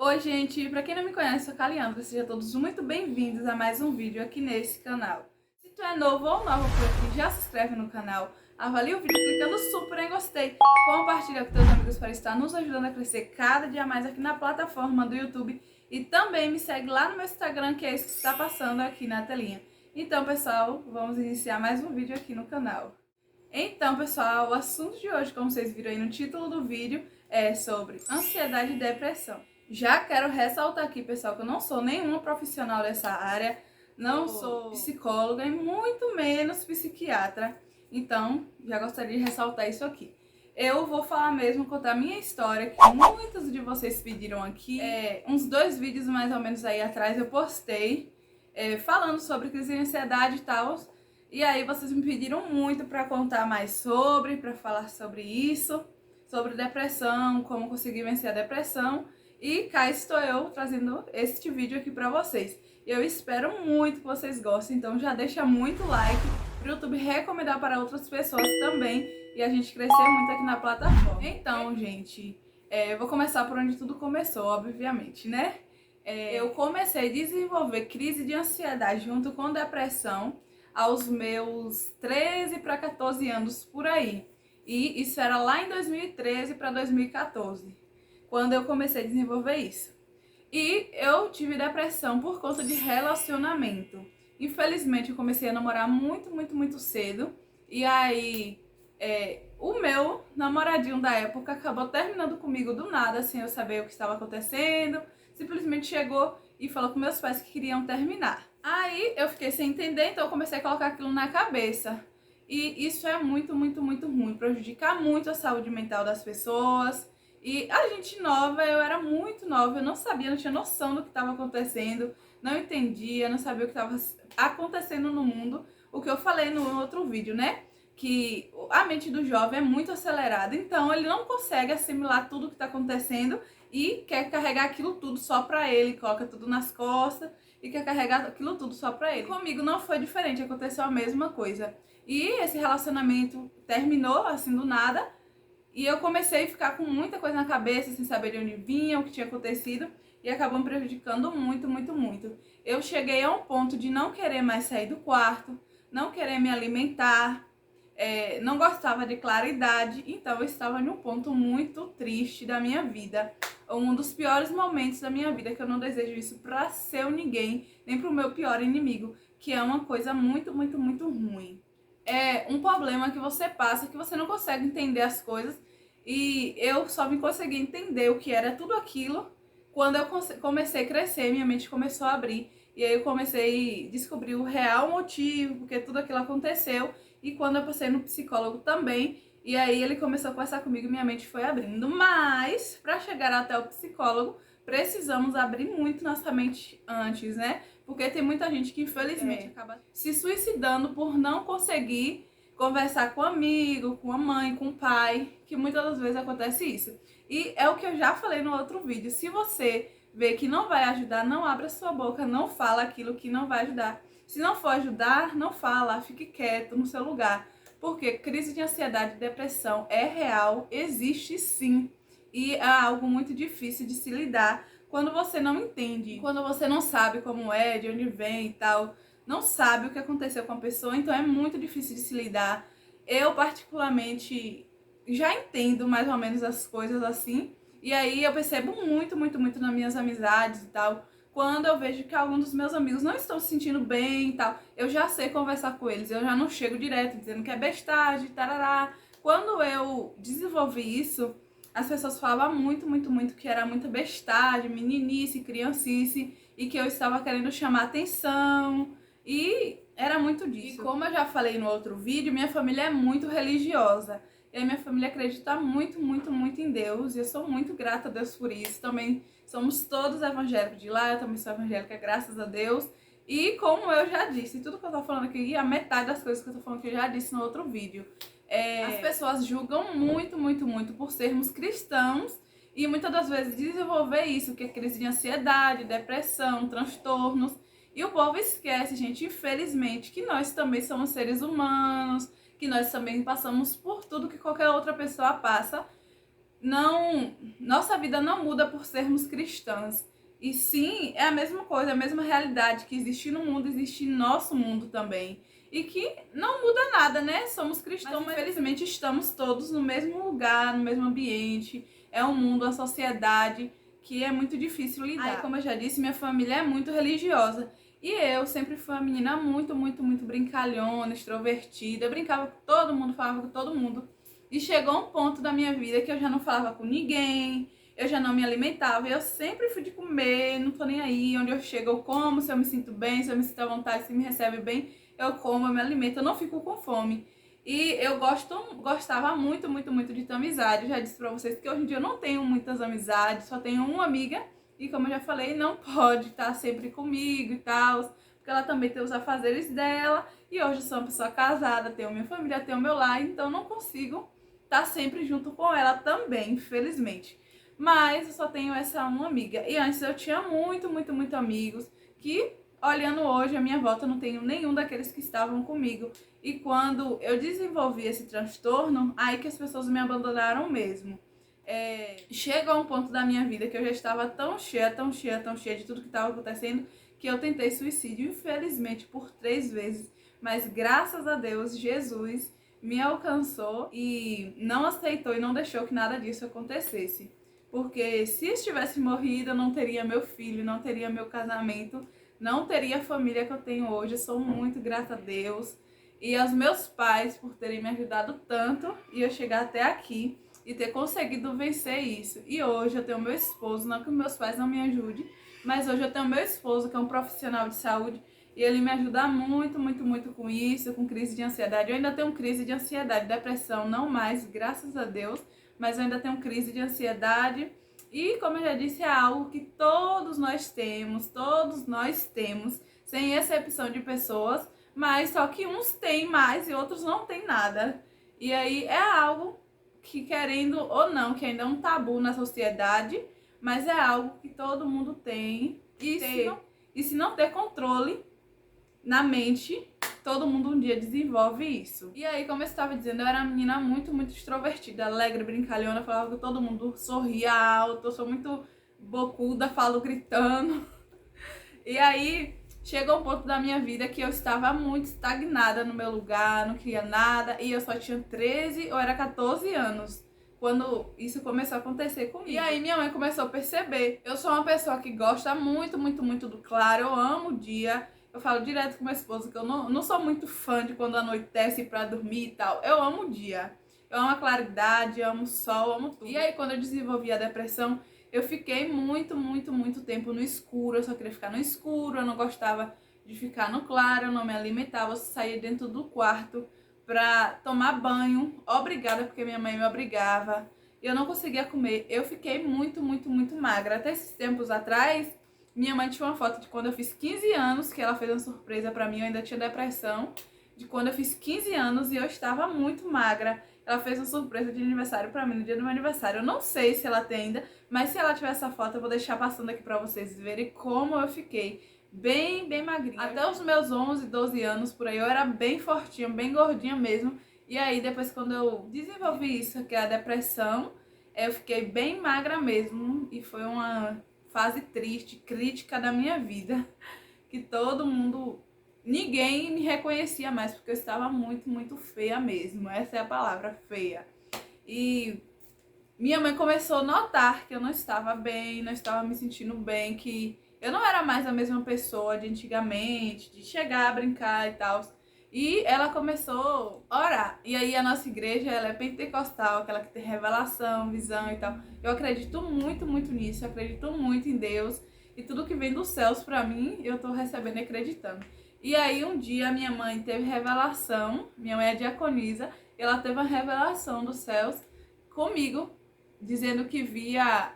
Oi gente, pra quem não me conhece, eu sou a Caliandra, sejam todos muito bem-vindos a mais um vídeo aqui nesse canal. Se tu é novo ou nova por aqui, já se inscreve no canal, avalia o vídeo clicando super em gostei, compartilha com teus amigos para estar nos ajudando a crescer cada dia mais aqui na plataforma do YouTube e também me segue lá no meu Instagram, que é esse que está passando aqui na telinha. Então pessoal, vamos iniciar mais um vídeo aqui no canal. Então pessoal, o assunto de hoje, como vocês viram aí no título do vídeo, é sobre ansiedade e depressão. Já quero ressaltar aqui, pessoal, que eu não sou nenhuma profissional dessa área, não sou psicóloga e muito menos psiquiatra. Então, já gostaria de ressaltar isso aqui. Eu vou falar mesmo, contar a minha história, que muitos de vocês pediram aqui. Uns 2 vídeos mais ou menos aí atrás eu postei falando sobre crise de ansiedade e tal. E aí vocês me pediram muito para contar mais sobre, para falar sobre isso, sobre depressão, como conseguir vencer a depressão. E cá estou eu trazendo este vídeo aqui pra vocês. Eu espero muito que vocês gostem, então já deixa muito like pro YouTube recomendar para outras pessoas também e a gente crescer muito aqui na plataforma. Então, gente, eu vou começar por onde tudo começou, obviamente, né? Eu comecei a desenvolver crise de ansiedade junto com depressão aos meus 13 para 14 anos por aí. E isso era lá em 2013 para 2014. Quando eu comecei a desenvolver isso. E eu tive depressão por conta de relacionamento. Infelizmente, eu comecei a namorar muito cedo. E aí, o meu namoradinho da época acabou terminando comigo do nada, sem eu saber o que estava acontecendo. Simplesmente chegou e falou com meus pais que queriam terminar. Aí, eu fiquei sem entender, então eu comecei a colocar aquilo na cabeça. E isso é muito ruim. Prejudica muito a saúde mental das pessoas. E a gente nova, eu era muito nova, eu não sabia, não tinha noção do que estava acontecendo, não entendia, não sabia o que estava acontecendo no mundo. O que eu falei no outro vídeo, né? Que a mente do jovem é muito acelerada, então ele não consegue assimilar tudo o que está acontecendo e quer carregar aquilo tudo só pra ele, coloca tudo nas costas e quer carregar aquilo tudo só pra ele. Comigo não foi diferente, aconteceu a mesma coisa. E esse relacionamento terminou assim do nada. E eu comecei a ficar com muita coisa na cabeça, sem saber de onde vinha, o que tinha acontecido, e acabou me prejudicando muito. Eu cheguei a um ponto de não querer mais sair do quarto, não querer me alimentar, não gostava de claridade, então eu estava em um ponto muito triste da minha vida. Um dos piores momentos da minha vida, que eu não desejo isso pra seu ninguém, nem pro meu pior inimigo, que é uma coisa muito ruim. É um problema que você passa, que você não consegue entender as coisas. E eu só vim conseguir entender o que era tudo aquilo quando eu comecei a crescer, minha mente começou a abrir. E aí eu comecei a descobrir o real motivo, porque tudo aquilo aconteceu. E quando eu passei no psicólogo também, e aí ele começou a conversar comigo, minha mente foi abrindo. Mas, para chegar até o psicólogo, precisamos abrir muito nossa mente antes, né? Porque tem muita gente que infelizmente acaba se suicidando por não conseguir conversar com um amigo, com a mãe, com o pai, que muitas das vezes acontece isso. E é o que eu já falei no outro vídeo. Se você vê que não vai ajudar, não abra sua boca, não fala aquilo que não vai ajudar. Se não for ajudar, não fala, fique quieto no seu lugar. Porque crise de ansiedade e depressão é real, existe sim. E é algo muito difícil de se lidar quando você não entende, quando você não sabe como é, de onde vem e tal, não sabe o que aconteceu com a pessoa, então é muito difícil de se lidar. Eu, particularmente, já entendo mais ou menos as coisas assim, e aí eu percebo muito nas minhas amizades e tal. Quando eu vejo que alguns dos meus amigos não estão se sentindo bem e tal, eu já sei conversar com eles, eu já não chego direto dizendo que é bestagem, tarará. Quando eu desenvolvi isso, as pessoas falavam muito que era muita bestagem, meninice, criancice, e que eu estava querendo chamar atenção, e era muito disso. E como eu já falei no outro vídeo, minha família é muito religiosa, e a minha família acredita muito em Deus, e eu sou muito grata a Deus por isso. Também somos todos evangélicos de lá, eu também sou evangélica, graças a Deus. E como eu já disse, tudo que eu tô falando aqui, a metade das coisas que eu tô falando aqui eu já disse no outro vídeo. As pessoas julgam muito por sermos cristãos e muitas das vezes desenvolver isso, que é crise de ansiedade, depressão, transtornos. E o povo esquece, gente, infelizmente, que nós também somos seres humanos, que nós também passamos por tudo que qualquer outra pessoa passa. nossa vida não muda por sermos cristãs. E sim, é a mesma coisa, a mesma realidade que existe no mundo, existe em nosso mundo também. E que não muda nada, né? Somos cristãos, mas infelizmente estamos todos no mesmo lugar, no mesmo ambiente. É um mundo, uma sociedade que é muito difícil lidar. Aí, como eu já disse, minha família é muito religiosa. E eu sempre fui uma menina muito brincalhona, extrovertida. Eu brincava com todo mundo, falava com todo mundo. E chegou um ponto da minha vida que eu já não falava com ninguém, eu já não me alimentava. Eu sempre fui de comer, não tô nem aí. Onde eu chego, eu como. Se eu me sinto bem, se eu me sinto à vontade, se me recebe bem, eu como, eu me alimento, eu não fico com fome. E eu gostava muito de ter amizade. Eu já disse pra vocês que hoje em dia eu não tenho muitas amizades, só tenho uma amiga. E como eu já falei, não pode estar sempre comigo e tal, porque ela também tem os afazeres dela. E hoje eu sou uma pessoa casada, tenho minha família, tenho meu lar, então não consigo estar sempre junto com ela também, infelizmente. Mas eu só tenho essa uma amiga. E antes eu tinha muito amigos que, olhando hoje à minha volta, eu não tenho nenhum daqueles que estavam comigo. E quando eu desenvolvi esse transtorno, aí que as pessoas me abandonaram mesmo. Chega a um ponto da minha vida que eu já estava tão cheia de tudo que estava acontecendo, que eu tentei suicídio, infelizmente, por 3 vezes. Mas graças a Deus, Jesus me alcançou e não aceitou e não deixou que nada disso acontecesse. Porque se estivesse morrido, eu não teria meu filho, não teria meu casamento, não teria a família que eu tenho hoje. Eu sou muito grata a Deus e aos meus pais por terem me ajudado tanto e eu chegar até aqui e ter conseguido vencer isso. E hoje eu tenho meu esposo, não que meus pais não me ajudem, mas hoje eu tenho meu esposo, que é um profissional de saúde, e ele me ajuda muito com isso, com crise de ansiedade. Eu ainda tenho crise de ansiedade, depressão, não mais, graças a Deus, mas eu ainda tenho crise de ansiedade. E como eu já disse, é algo que todos nós temos, sem exceção de pessoas, mas só que uns têm mais e outros não têm nada. E aí é algo que, querendo ou não, que ainda é um tabu na sociedade, mas é algo que todo mundo tem. E se não ter controle na mente, todo mundo um dia desenvolve isso. E aí, como eu estava dizendo, eu era uma menina muito extrovertida, alegre, brincalhona, falava com todo mundo, sorria alto, eu sou muito bocuda, falo gritando. E aí, chegou um ponto da minha vida que eu estava muito estagnada no meu lugar, não queria nada, e eu só tinha 13 ou era 14 anos quando isso começou a acontecer comigo. E aí minha mãe começou a perceber. Eu sou uma pessoa que gosta muito do claro, eu amo o dia. Eu falo direto com meu esposo que eu não sou muito fã de quando anoitece pra dormir e tal. Eu amo o dia. Eu amo a claridade, eu amo o sol, eu amo tudo. E aí quando eu desenvolvi a depressão, eu fiquei muito tempo no escuro. Eu só queria ficar no escuro, eu não gostava de ficar no claro, eu não me alimentava, eu saía dentro do quarto pra tomar banho, obrigada, porque minha mãe me obrigava. Eu não conseguia comer, eu fiquei muito magra. Até esses tempos atrás, minha mãe tinha uma foto de quando eu fiz 15 anos, que ela fez uma surpresa pra mim, eu ainda tinha depressão, de quando eu fiz 15 anos e eu estava muito magra. Ela fez uma surpresa de aniversário pra mim, no dia do meu aniversário. Eu não sei se ela tem ainda, mas se ela tiver essa foto, eu vou deixar passando aqui pra vocês verem como eu fiquei. Bem magrinha. Até os meus 11, 12 anos, por aí, eu era bem fortinha, bem gordinha mesmo. E aí, depois, quando eu desenvolvi isso, que é a depressão, eu fiquei bem magra mesmo. E foi uma fase triste, crítica da minha vida. Que todo mundo... Ninguém me reconhecia mais, porque eu estava muito feia mesmo. Essa é a palavra, feia. E minha mãe começou a notar que eu não estava bem, não estava me sentindo bem, que eu não era mais a mesma pessoa de antigamente, de chegar a brincar e tal. E ela começou a orar. E aí a nossa igreja, ela é pentecostal, aquela que tem revelação, visão e tal. Eu acredito muito nisso, eu acredito muito em Deus. E tudo que vem dos céus pra mim, eu tô recebendo e acreditando. E aí um dia minha mãe teve revelação, minha mãe é diaconisa, e ela teve uma revelação dos céus comigo, dizendo que via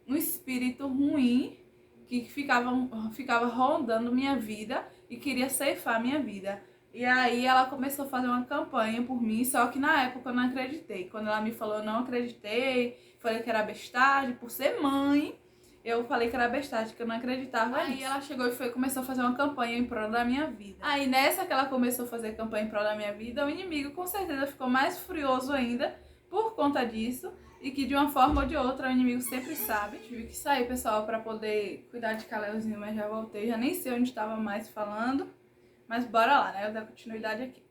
um espírito ruim que ficava rondando minha vida e queria ceifar minha vida. E aí ela começou a fazer uma campanha por mim, só que na época eu não acreditei. Quando ela me falou, eu não acreditei, falei que era bestagem, por ser mãe, eu falei que era bestagem, que eu não acreditava nisso. Aí ela chegou e começou a fazer uma campanha em prol da minha vida. Aí nessa que ela começou a fazer campanha em prol da minha vida, o inimigo com certeza ficou mais furioso ainda por conta disso. e que de uma forma ou de outra o inimigo sempre sabe. Tive que sair, pessoal, pra poder cuidar de Kaleuzinho, mas já voltei, já nem sei onde estava mais falando, mas bora lá, né, eu dar continuidade aqui.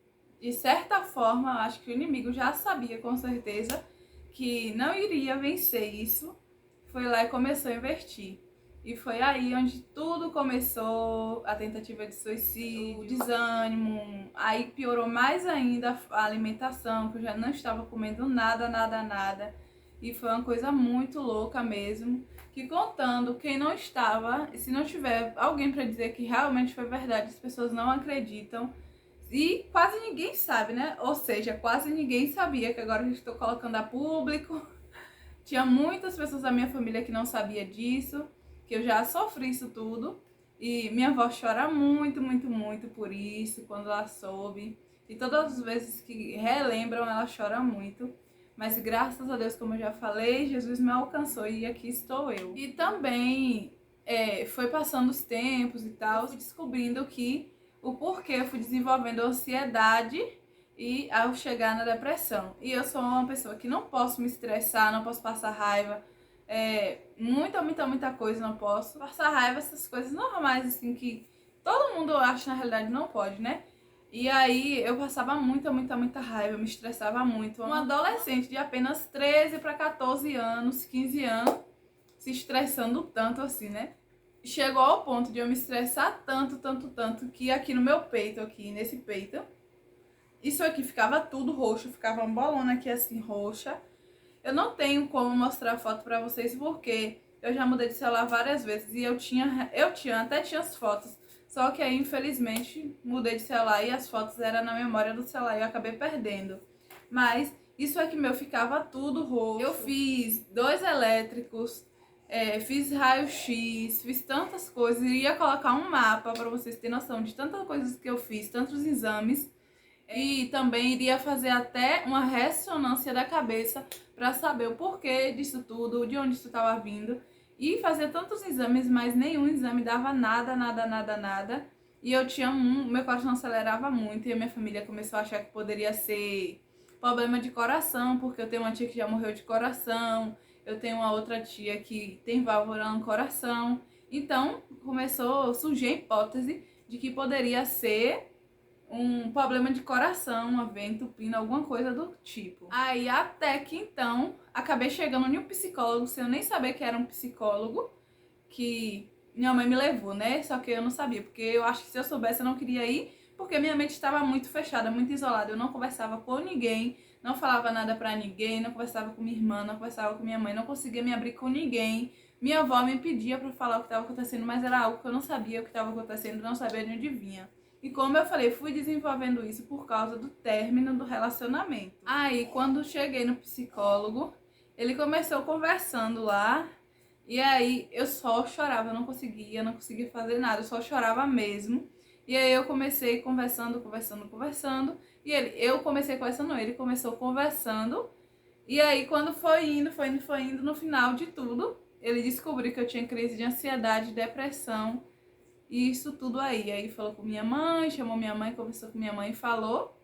De certa forma, eu acho que o inimigo já sabia com certeza que não iria vencer isso, foi lá e começou a investir. E foi aí onde tudo começou, a tentativa de suicídio, o desânimo, aí piorou mais ainda a alimentação, que eu já não estava comendo nada, nada, nada. E foi uma coisa muito louca mesmo, que contando quem não estava, se não tiver alguém para dizer que realmente foi verdade, as pessoas não acreditam. E quase ninguém sabe, né? Ou seja, quase ninguém sabia, que agora eu estou colocando a público. Tinha muitas pessoas da minha família que não sabia disso, que eu já sofri isso tudo. E minha avó chora muito, muito, muito por isso, quando ela soube. E todas as vezes que relembram, ela chora muito. Mas graças a Deus, como eu já falei, Jesus me alcançou e aqui estou eu. E também foi passando os tempos e tal, eu fui descobrindo que o porquê eu fui desenvolvendo ansiedade e ao chegar na depressão. E eu sou uma pessoa que não posso me estressar, não posso passar raiva, muita coisa não posso. Passar raiva, essas coisas normais, assim, que todo mundo acha na realidade não pode, né? E aí eu passava muita raiva, me estressava muito. Uma adolescente de apenas 13 para 14 anos, 15 anos, se estressando tanto assim, né? Chegou ao ponto de eu me estressar tanto, que aqui no meu peito, aqui nesse peito, isso aqui ficava tudo roxo, ficava uma bolona aqui assim roxa. Eu não tenho como mostrar foto pra vocês porque eu já mudei de celular várias vezes e até tinha as fotos. Só que aí, infelizmente, mudei de celular e as fotos eram na memória do celular e eu acabei perdendo. Mas isso aqui meu ficava tudo roxo. Eu fiz 2 elétricos, fiz raio-x, fiz tantas coisas. Eu ia colocar um mapa pra vocês terem noção de tantas coisas que eu fiz, tantos exames. E também iria fazer até uma ressonância da cabeça para saber o porquê disso tudo, de onde isso estava vindo. E fazer tantos exames, mas nenhum exame dava nada. E eu tinha meu coração acelerava muito e a minha família começou a achar que poderia ser problema de coração, porque eu tenho uma tia que já morreu de coração, eu tenho uma outra tia que tem válvula no coração. Então começou a surgir a hipótese de que poderia ser um problema de coração, uma veia entupindo, alguma coisa do tipo. Aí até que então acabei chegando em um psicólogo sem eu nem saber que era um psicólogo, que minha mãe me levou, né? Só que eu não sabia, porque eu acho que se eu soubesse eu não queria ir, porque minha mente estava muito fechada, muito isolada. Eu não conversava com ninguém, não falava nada pra ninguém, não conversava com minha irmã, não conversava com minha mãe, não conseguia me abrir com ninguém. Minha avó me pedia pra falar o que estava acontecendo, mas era algo que eu não sabia o que estava acontecendo, não sabia de onde vinha. E como eu falei, fui desenvolvendo isso por causa do término do relacionamento. Aí, quando cheguei no psicólogo, ele começou conversando lá. E aí, eu só chorava, eu não conseguia fazer nada, eu só chorava mesmo. E aí, eu comecei conversando. E eu comecei conversando, não, ele começou conversando. E aí, quando foi indo, no final de tudo, ele descobriu que eu tinha crise de ansiedade, depressão. E isso tudo aí. Aí falou com minha mãe, chamou minha mãe, conversou com minha mãe e falou.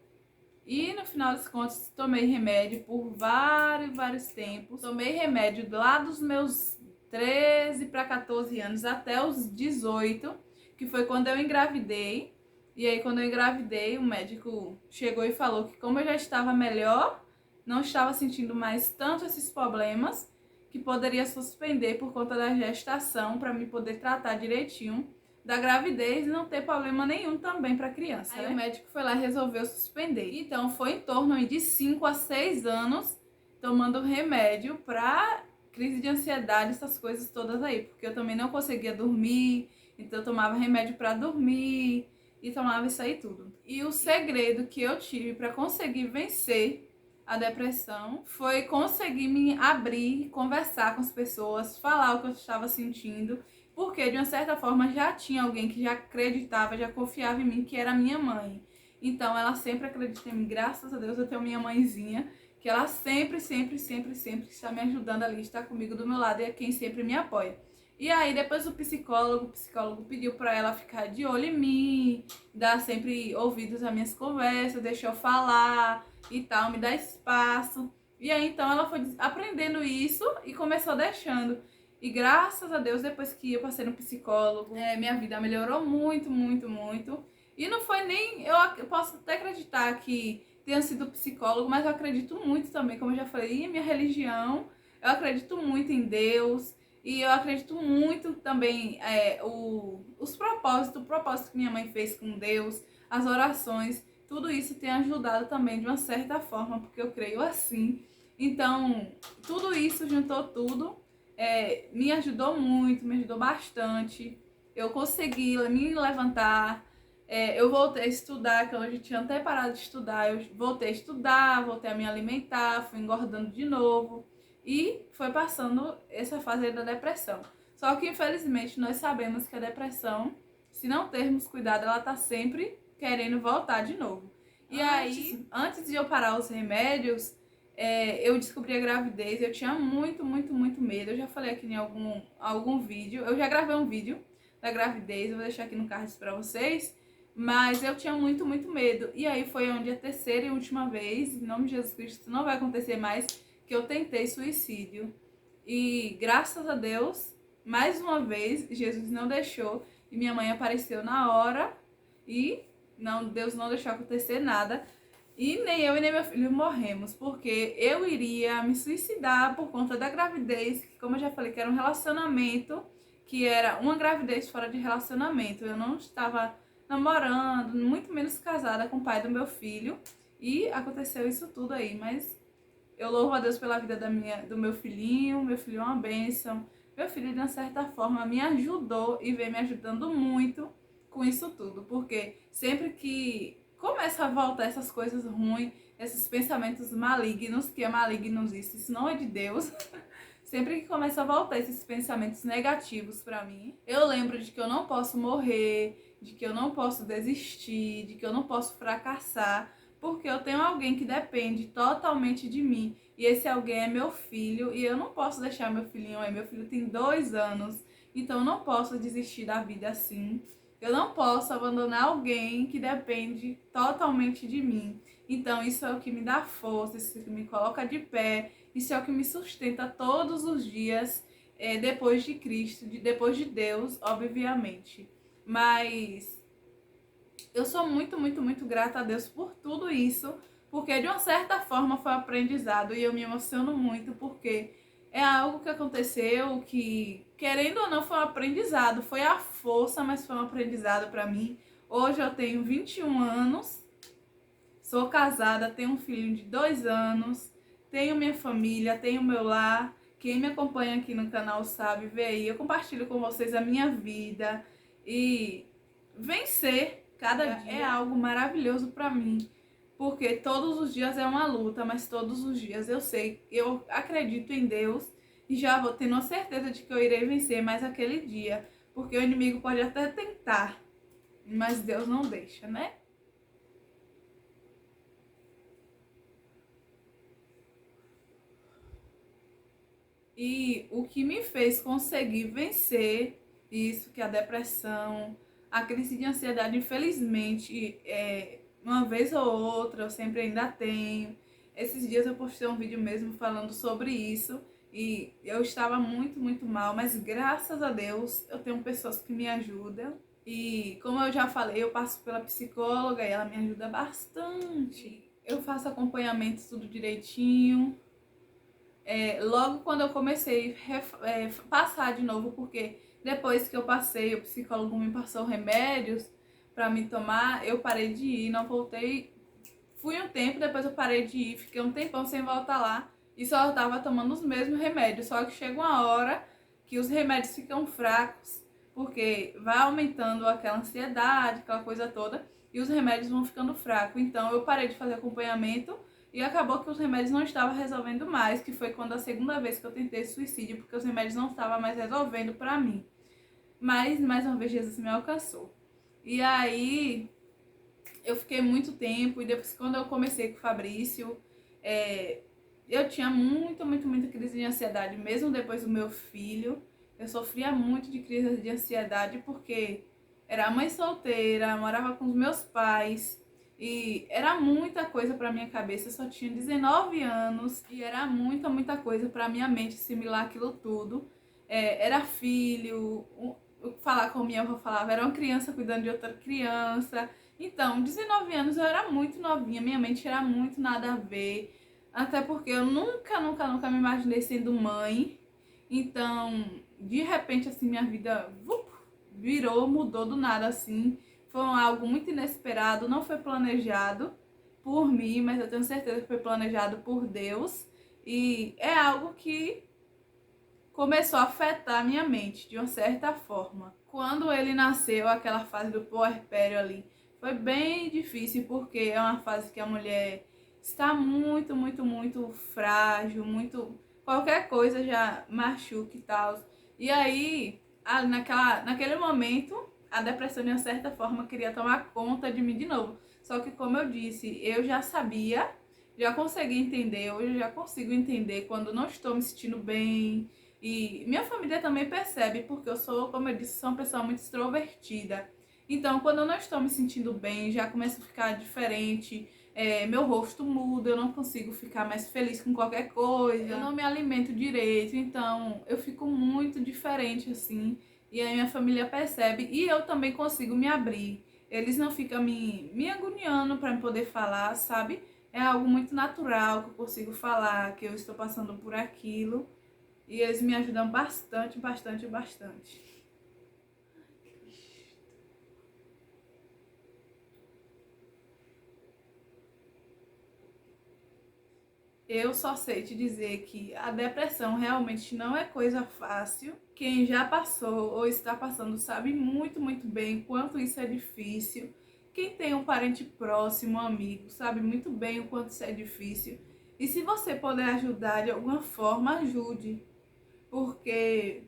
E no final das contas, tomei remédio por vários tempos. Tomei remédio lá dos meus 13 para 14 anos até os 18, que foi quando eu engravidei. E aí, quando eu engravidei, o médico chegou e falou que como eu já estava melhor, não estava sentindo mais tanto esses problemas, que poderia suspender por conta da gestação para me poder tratar direitinho da gravidez e não ter problema nenhum também para criança. Aí o médico foi lá e resolveu suspender. Então foi em torno de 5 a 6 anos tomando remédio para crise de ansiedade, essas coisas todas aí, porque eu também não conseguia dormir, então eu tomava remédio para dormir e tomava isso aí tudo. E o segredo que eu tive para conseguir vencer a depressão foi conseguir me abrir, conversar com as pessoas, falar o que eu estava sentindo. Porque, de uma certa forma, já tinha alguém que já acreditava, já confiava em mim, que era minha mãe. Então, ela sempre acredita em mim. Graças a Deus, eu tenho minha mãezinha, que ela sempre está me ajudando ali, está comigo do meu lado e é quem sempre me apoia. E aí, depois o psicólogo pediu pra ela ficar de olho em mim, dar sempre ouvidos às minhas conversas, deixar eu falar e tal, me dar espaço. E aí então ela foi aprendendo isso e começou deixando. E graças a Deus, depois que eu passei no psicólogo, minha vida melhorou muito, muito, muito. E não foi nem. Eu posso até acreditar que tenha sido psicólogo, mas eu acredito muito também, como eu já falei, em minha religião. Eu acredito muito em Deus. E eu acredito muito também os propósitos, o propósito que minha mãe fez com Deus, as orações, tudo isso tem ajudado também de uma certa forma, porque eu creio assim. Então, tudo isso juntou tudo, me ajudou muito, me ajudou bastante. Eu consegui me levantar, eu voltei a estudar, que eu já tinha até parado de estudar. Eu voltei a estudar, voltei a me alimentar, fui engordando de novo. E foi passando essa fase aí da depressão. Só que, infelizmente, nós sabemos que a depressão, se não termos cuidado, ela tá sempre querendo voltar de novo. E aí, antes de eu parar os remédios, eu descobri a gravidez. Eu tinha muito, muito, muito medo. Eu já falei aqui em algum vídeo. Eu já gravei um vídeo da gravidez, eu vou deixar aqui no card pra vocês. Mas eu tinha muito, muito medo. E aí foi onde a terceira e última vez, em nome de Jesus Cristo, não vai acontecer mais, que eu tentei suicídio. E graças a Deus, mais uma vez, Jesus não deixou. E minha mãe apareceu na hora. E Deus não deixou acontecer nada. E nem eu e nem meu filho morremos. Porque eu iria me suicidar por conta da gravidez. Que, como eu já falei, que era um relacionamento. Que era uma gravidez fora de relacionamento. Eu não estava namorando, muito menos casada com o pai do meu filho. E aconteceu isso tudo aí. Mas eu louvo a Deus pela vida do meu filhinho. Meu filho é uma bênção. Meu filho, de uma certa forma, me ajudou e vem me ajudando muito com isso tudo. Porque sempre que começa a voltar essas coisas ruins, esses pensamentos malignos, que é malignos isso não é de Deus. Sempre que começa a voltar esses pensamentos negativos pra mim, eu lembro de que eu não posso morrer, de que eu não posso desistir, de que eu não posso fracassar, porque eu tenho alguém que depende totalmente de mim. E esse alguém é meu filho, e eu não posso deixar meu filhinho aí. Meu filho tem 2 anos, então eu não posso desistir da vida assim. Eu não posso abandonar alguém que depende totalmente de mim. Então isso é o que me dá força, isso é o que me coloca de pé, isso é o que me sustenta todos os dias, depois de Cristo, depois de Deus, obviamente. Mas eu sou muito, muito, muito grata a Deus por tudo isso, porque de uma certa forma foi um aprendizado e eu me emociono muito porque é algo que aconteceu que, querendo ou não, foi um aprendizado. Foi a força, mas foi um aprendizado para mim. Hoje eu tenho 21 anos, sou casada, tenho um filho de 2 anos, tenho minha família, tenho meu lar. Quem me acompanha aqui no canal sabe, vê aí, eu compartilho com vocês a minha vida. E vencer cada dia é algo maravilhoso para mim, porque todos os dias é uma luta, mas todos os dias eu sei, eu acredito em Deus e já vou tendo a certeza de que eu irei vencer mais aquele dia, porque o inimigo pode até tentar, mas Deus não deixa, né? E o que me fez conseguir vencer isso, que é a depressão, a crise de ansiedade, infelizmente, uma vez ou outra, eu sempre ainda tenho. Esses dias eu postei um vídeo mesmo falando sobre isso e eu estava muito, muito mal, mas graças a Deus eu tenho pessoas que me ajudam. E como eu já falei, eu passo pela psicóloga e ela me ajuda bastante. Eu faço acompanhamento tudo direitinho. Logo quando eu comecei a passar de novo, porque depois que eu passei, o psicólogo me passou remédios para me tomar, eu parei de ir, não voltei. Fui um tempo, depois eu parei de ir, fiquei um tempão sem voltar lá e só estava tomando os mesmos remédios. Só que chega uma hora que os remédios ficam fracos, porque vai aumentando aquela ansiedade, aquela coisa toda, e os remédios vão ficando fracos. Então eu parei de fazer acompanhamento e acabou que os remédios não estavam resolvendo mais, que foi quando a segunda vez que eu tentei suicídio, porque os remédios não estavam mais resolvendo pra mim. Mas, mais uma vez, Jesus me alcançou. E aí, eu fiquei muito tempo, e depois quando eu comecei com o Fabrício, eu tinha muita crise de ansiedade, mesmo depois do meu filho. Eu sofria muito de crise de ansiedade, porque era mãe solteira, morava com os meus pais, E era muita coisa pra minha cabeça, eu só tinha 19 anos e era muita coisa pra minha mente assimilar aquilo tudo. Era filho, falar como minha avó falava, era uma criança cuidando de outra criança. Então, 19 anos eu era muito novinha, minha mente era muito nada a ver. Até porque eu nunca me imaginei sendo mãe. Então, de repente, assim, minha vida virou, mudou do nada, assim. Foi algo muito inesperado, não foi planejado por mim, mas eu tenho certeza que foi planejado por Deus. E é algo que começou a afetar a minha mente de uma certa forma. Quando ele nasceu, aquela fase do puerpério ali, foi bem difícil porque é uma fase que a mulher está muito frágil, muito qualquer coisa já machuca e tal. E aí, naquele momento, a depressão de uma certa forma queria tomar conta de mim de novo. Só que como eu disse, eu já sabia, já consegui entender, hoje eu já consigo entender quando não estou me sentindo bem. E minha família também percebe, porque eu sou, como eu disse, sou uma pessoa muito extrovertida. Então, quando eu não estou me sentindo bem, já começa a ficar diferente, meu rosto muda, eu não consigo ficar mais feliz com qualquer coisa, eu não me alimento direito, então eu fico muito diferente assim. E aí minha família percebe e eu também consigo me abrir. Eles não ficam me agoniando para poder falar, sabe? É algo muito natural que eu consigo falar, que eu estou passando por aquilo. E eles me ajudam bastante. Eu só sei te dizer que a depressão realmente não é coisa fácil. Quem já passou ou está passando sabe muito bem quanto isso é difícil. Quem tem um parente próximo, um amigo, sabe muito bem o quanto isso é difícil. E se você puder ajudar de alguma forma, ajude. Porque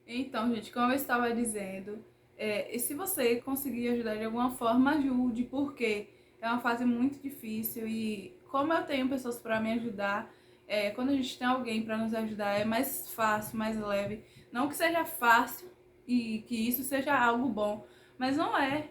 então, gente, como eu estava dizendo, e se você conseguir ajudar de alguma forma, ajude, porque é uma fase muito difícil e como eu tenho pessoas para me ajudar, quando a gente tem alguém para nos ajudar, é mais fácil, mais leve. Não que seja fácil e que isso seja algo bom, mas não é.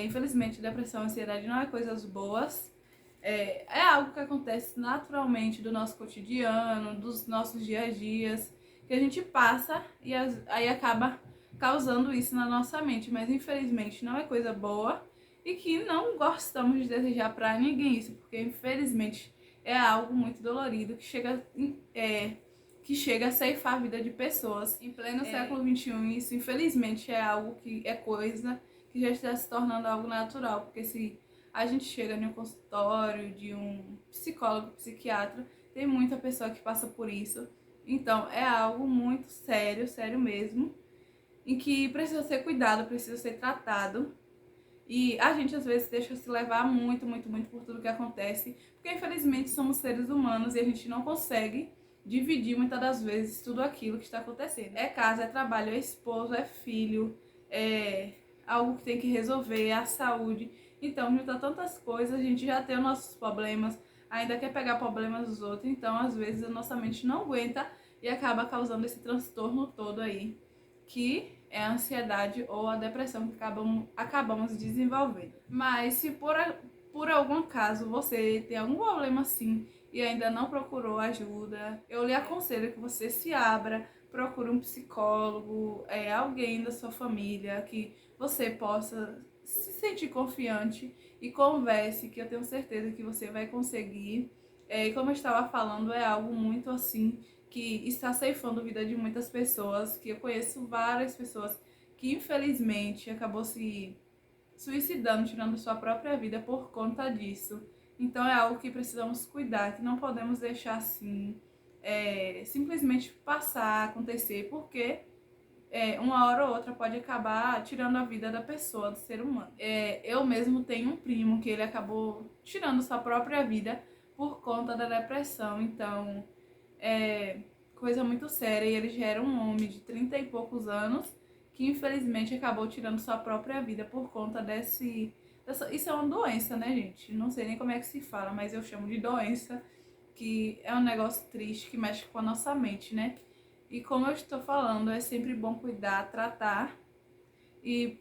Infelizmente, depressão e ansiedade não é coisas boas. É algo que acontece naturalmente do nosso cotidiano, dos nossos dia a dias que a gente passa e aí acaba causando isso na nossa mente, mas infelizmente não é coisa boa e que não gostamos de desejar para ninguém isso, porque infelizmente é algo muito dolorido que chega a ceifar a vida de pessoas em pleno século XXI. Isso infelizmente é algo que é coisa que já está se tornando algo natural, porque se a gente chega em um consultório de um psicólogo, psiquiatra, tem muita pessoa que passa por isso. Então, é algo muito sério, sério mesmo, em que precisa ser cuidado, precisa ser tratado. E a gente às vezes deixa se levar muito por tudo que acontece, porque infelizmente somos seres humanos e a gente não consegue dividir muitas das vezes tudo aquilo que está acontecendo. É casa, é trabalho, é esposo, é filho, é algo que tem que resolver, é a saúde. Então, junta tantas coisas, a gente já tem os nossos problemas, ainda quer pegar problemas dos outros, então às vezes a nossa mente não aguenta e acaba causando esse transtorno todo aí, que é a ansiedade ou a depressão que acabamos desenvolvendo. Mas se por algum acaso você tem algum problema assim e ainda não procurou ajuda, eu lhe aconselho que você se abra, procure um psicólogo, alguém da sua família que você possa se sentir confiante e converse, que eu tenho certeza que você vai conseguir. E como eu estava falando, é algo muito assim que está ceifando a vida de muitas pessoas, que eu conheço várias pessoas que infelizmente acabou se suicidando, tirando sua própria vida por conta disso. Então é algo que precisamos cuidar, que não podemos deixar assim, simplesmente passar, acontecer, porque uma hora ou outra pode acabar tirando a vida da pessoa, do ser humano. Eu mesmo tenho um primo que ele acabou tirando sua própria vida por conta da depressão, então coisa muito séria. E ele já era um homem de 30 e poucos anos que infelizmente acabou tirando sua própria vida por conta isso é uma doença, né, gente? Não sei nem como é que se fala, mas eu chamo de doença, que é um negócio triste que mexe com a nossa mente, né? E como eu estou falando, é sempre bom cuidar, tratar. E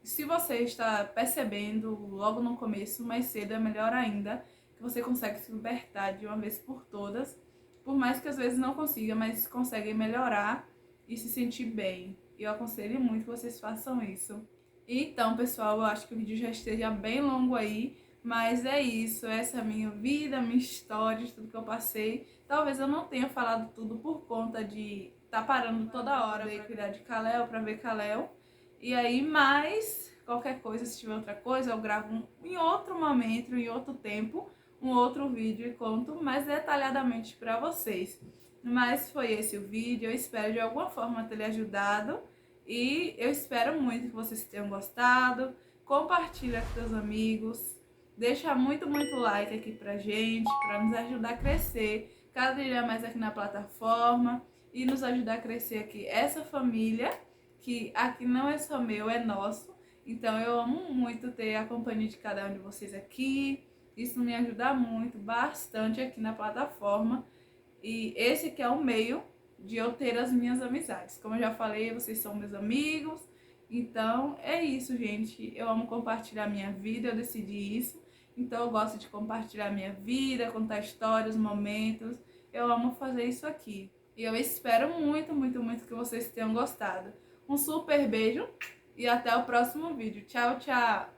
se você está percebendo logo no começo, mais cedo é melhor ainda, que você consegue se libertar de uma vez por todas. Por mais que às vezes não consiga, mas consegue melhorar e se sentir bem. E eu aconselho muito que vocês façam isso. Então, pessoal, eu acho que o vídeo já esteja bem longo aí, mas é isso, essa é a minha vida, minha história, de tudo que eu passei. Talvez eu não tenha falado tudo por conta de estar parando toda hora para cuidar de Kalel, para ver Kalel. E aí, mais qualquer coisa, se tiver outra coisa, eu gravo em outro momento, em outro tempo, um outro vídeo e conto mais detalhadamente para vocês. Mas foi esse o vídeo, eu espero de alguma forma ter lhe ajudado e eu espero muito que vocês tenham gostado. Compartilha com seus amigos, deixa muito like aqui pra gente, para nos ajudar a crescer cada dia mais aqui na plataforma e nos ajudar a crescer aqui essa família, que aqui não é só meu, é nosso. Então eu amo muito ter a companhia de cada um de vocês aqui. Isso me ajuda muito, bastante aqui na plataforma. E esse que é o meio de eu ter as minhas amizades. Como eu já falei, vocês são meus amigos. Então é isso, gente. Eu amo compartilhar minha vida, eu decidi isso. Então eu gosto de compartilhar minha vida, contar histórias, momentos. Eu amo fazer isso aqui. E eu espero muito que vocês tenham gostado. Um super beijo e até o próximo vídeo. Tchau, tchau!